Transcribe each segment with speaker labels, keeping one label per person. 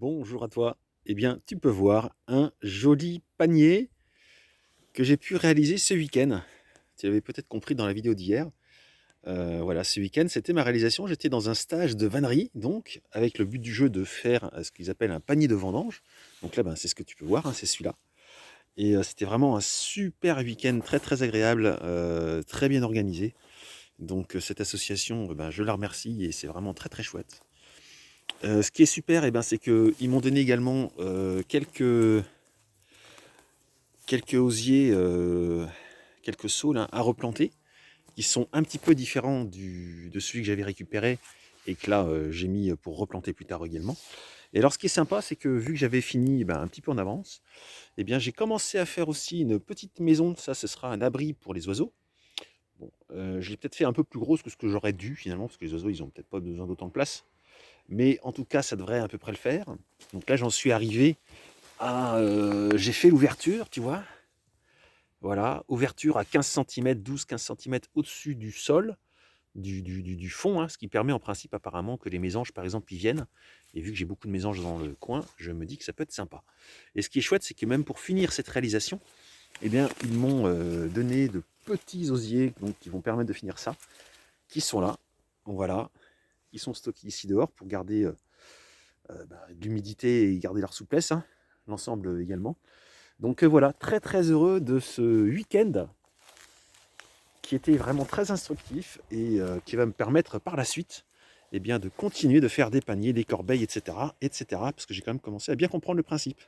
Speaker 1: Bonjour à toi. Eh bien, tu peux voir un joli panier que j'ai pu réaliser ce week-end. Tu l'avais peut-être compris dans la vidéo d'hier. Voilà, ce week-end, c'était ma réalisation. J'étais dans un stage de vannerie, donc avec le but du jeu de faire ce qu'ils appellent un panier de vendange. Donc là, ben, c'est ce que tu peux voir, hein, c'est celui-là. Et c'était vraiment un super week-end, très très agréable, très bien organisé. Donc cette association, ben, je la remercie et c'est vraiment très très chouette. Ce qui est super, ben, c'est qu'ils m'ont donné également quelques osiers, quelques saules hein, à replanter, qui sont un petit peu différents de celui que j'avais récupéré et que là j'ai mis pour replanter plus tard également. Et alors ce qui est sympa, c'est que vu que j'avais fini un petit peu en avance, eh bien j'ai commencé à faire aussi une petite maison. Ça, ce sera un abri pour les oiseaux. Bon, je l'ai peut-être fait un peu plus grosse que ce que j'aurais dû finalement, parce que les oiseaux, ils ont peut-être pas besoin d'autant de place. Mais en tout cas, ça devrait à peu près le faire. Donc là, j'en suis arrivé à... j'ai fait l'ouverture, tu vois. Voilà, ouverture à 15 cm, 12-15 cm au-dessus du sol, du fond, hein, ce qui permet en principe apparemment que les mésanges, par exemple, y viennent. Et vu que j'ai beaucoup de mésanges dans le coin, je me dis que ça peut être sympa. Et ce qui est chouette, c'est que même pour finir cette réalisation, eh bien, ils m'ont donné de petits osiers donc, qui vont permettre de finir ça, qui sont là. Voilà, ils sont stockés ici dehors pour garder de l'humidité et garder leur souplesse, hein, l'ensemble également. Donc voilà, très très heureux de ce week-end qui était vraiment très instructif et qui va me permettre par la suite eh bien, de continuer de faire des paniers, des corbeilles, etc., parce que j'ai quand même commencé à bien comprendre le principe.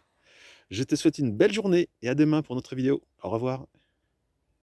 Speaker 1: Je te souhaite une belle journée et à demain pour notre vidéo. Au revoir.